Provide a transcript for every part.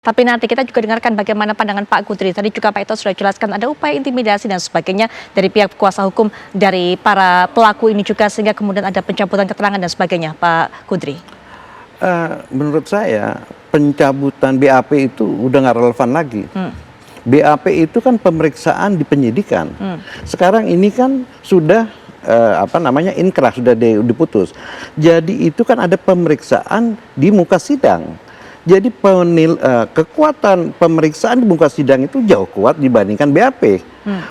Tapi nanti kita juga dengarkan bagaimana pandangan Pak Kudri. Tadi juga Pak Ito sudah jelaskan ada upaya intimidasi dan sebagainya dari pihak kuasa hukum dari para pelaku ini juga sehingga kemudian ada pencabutan keterangan dan sebagainya, Pak Kudri. Menurut saya pencabutan BAP itu udah nggak relevan lagi. BAP itu kan pemeriksaan di penyidikan. Sekarang ini kan sudah inkrah, sudah diputus. Jadi itu kan ada pemeriksaan di muka sidang. Jadi kekuatan pemeriksaan di muka sidang itu jauh kuat dibandingkan BAP.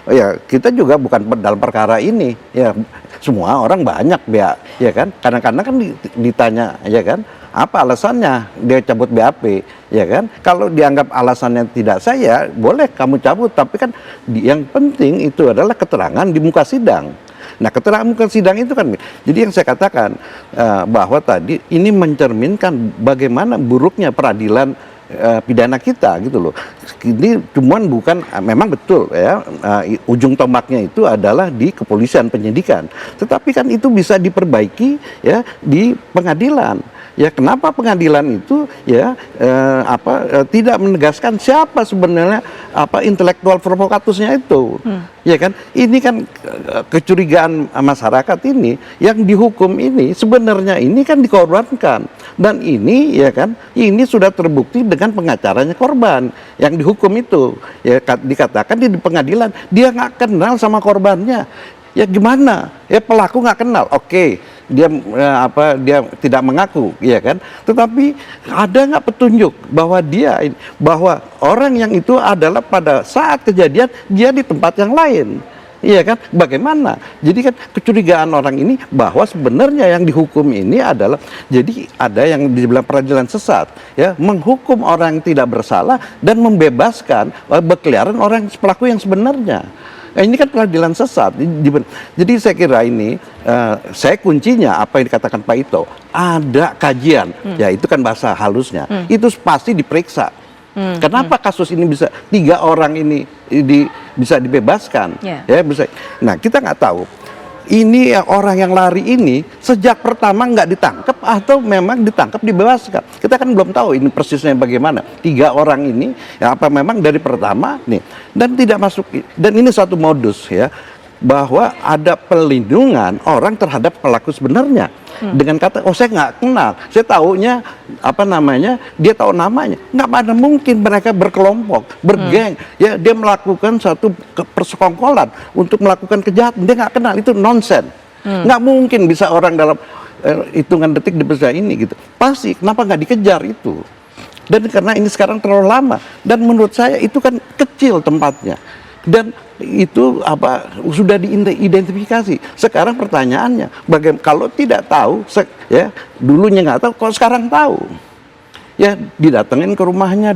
Ya kita juga bukan dalam perkara ini. Ya semua orang banyak ya kan. Kadang-kadang kan ditanya ya kan, apa alasannya dia cabut BAP, ya kan? Kalau dianggap alasannya tidak saya, boleh kamu cabut. Tapi kan yang penting itu adalah keterangan di muka sidang. Nah, keterangan muka sidang itu kan, jadi yang saya katakan bahwa tadi ini mencerminkan bagaimana buruknya peradilan pidana kita gitu loh. Ini cuman bukan, memang betul ya, ujung tombaknya itu adalah di kepolisian penyidikan. Tetapi kan itu bisa diperbaiki ya di pengadilan. Ya kenapa pengadilan itu ya tidak menegaskan siapa sebenarnya intelektual provokatusnya itu. Ya kan, ini kan kecurigaan masyarakat ini yang dihukum ini sebenarnya ini kan dikorbankan, dan ini ya kan, ini sudah terbukti dengan pengacaranya korban yang dihukum itu. Ya dikatakan di pengadilan dia nggak kenal sama korbannya. Ya gimana? Ya pelaku nggak kenal. Oke, dia tidak mengaku, ya kan? Tetapi ada nggak petunjuk bahwa orang yang itu adalah pada saat kejadian dia di tempat yang lain, iya kan? Bagaimana? Jadi kan kecurigaan orang ini bahwa sebenarnya yang dihukum ini adalah, jadi ada yang dibilang peradilan sesat, ya, menghukum orang yang tidak bersalah dan membebaskan berkeliaran orang pelaku yang sebenarnya. Ini kan peradilan sesat. Jadi saya kira ini, saya kuncinya apa yang dikatakan Pak Ito, ada kajian, ya itu kan bahasa halusnya, itu pasti diperiksa. Kenapa kasus ini bisa 3 orang ini bisa dibebaskan? Ya bisa. Nah kita nggak tahu. Ini orang yang lari ini sejak pertama nggak ditangkap atau memang ditangkap dibebaskan. Kita kan belum tahu ini persisnya bagaimana. 3 orang ini ya apa memang dari pertama nih dan tidak masuk, dan ini satu modus ya, bahwa ada pelindungan orang terhadap pelaku sebenarnya. Dengan kata, oh saya nggak kenal, saya taunya dia tahu namanya. Nggak ada mungkin mereka berkelompok, bergeng, ya dia melakukan satu persekongkolan untuk melakukan kejahatan, dia nggak kenal, itu nonsen. Nggak mungkin bisa orang dalam hitungan detik dipercaya ini gitu. Pasti, kenapa nggak dikejar itu? Dan karena ini sekarang terlalu lama, dan menurut saya itu kan kecil tempatnya. Dan itu sudah diidentifikasi. Sekarang pertanyaannya, bagaimana kalau tidak tahu, ya dulunya nggak tahu, kok sekarang tahu? Ya didatengin ke rumahnya,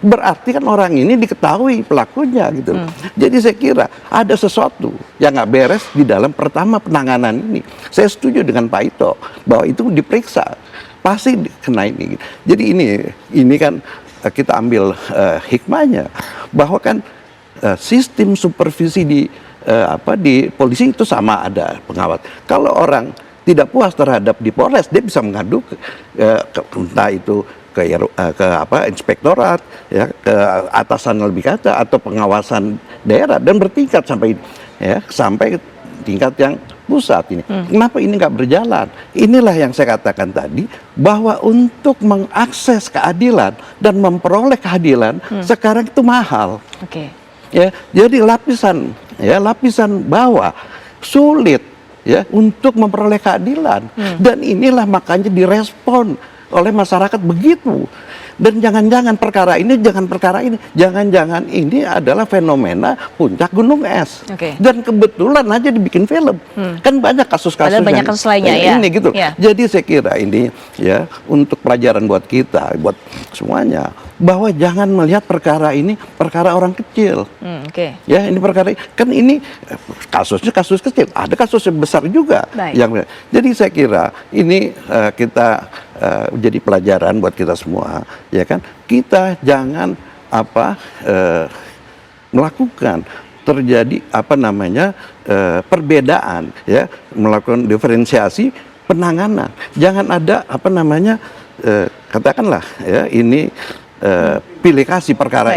berarti kan orang ini diketahui pelakunya gitu. Jadi saya kira ada sesuatu yang nggak beres di dalam pertama penanganan ini. Saya setuju dengan Pak Ito bahwa itu diperiksa, pasti kena ini. Jadi ini kan kita ambil hikmahnya bahwa kan sistem supervisi di polisi itu sama, ada pengawas. Kalau orang tidak puas terhadap di Polres, dia bisa mengadu entah itu ke inspektorat, ya, ke atasan lebih kata atau pengawasan daerah, dan bertingkat sampai tingkat yang pusat ini. Kenapa ini nggak berjalan? Inilah yang saya katakan tadi, bahwa untuk mengakses keadilan dan memperoleh keadilan sekarang itu mahal. Ya, jadi lapisan bawah sulit ya untuk memperoleh keadilan, dan inilah makanya direspon oleh masyarakat begitu. Dan jangan-jangan perkara ini adalah fenomena puncak gunung es. Dan kebetulan aja dibikin film. Kan banyak kasus-kasus lainnya ini gitu. Jadi saya kira ini ya untuk pelajaran buat kita, buat semuanya, bahwa jangan melihat perkara ini perkara orang kecil. Ya, ini perkara kan ini kasusnya kasus kecil, ada kasus yang besar juga. Jadi saya kira ini kita jadi pelajaran buat kita semua, ya kan? Kita jangan melakukan terjadi perbedaan, ya, melakukan diferensiasi penanganan. Jangan ada katakanlah ya ini pilih kasih perkara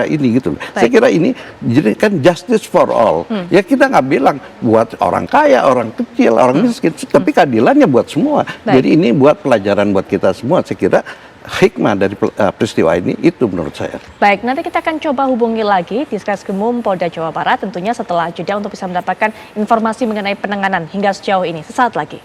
ini gitu loh. Saya kira ini jadi kan justice for all. Ya kita nggak bilang buat orang kaya, orang kecil, orang miskin, tapi keadilannya buat semua. Jadi ini buat pelajaran buat kita semua. Saya kira hikmah dari peristiwa ini itu menurut saya. Baik, nanti kita akan coba hubungi lagi Ditreskrimum Polda Jawa Barat tentunya setelah jeda untuk bisa mendapatkan informasi mengenai penanganan hingga sejauh ini. Sesaat lagi.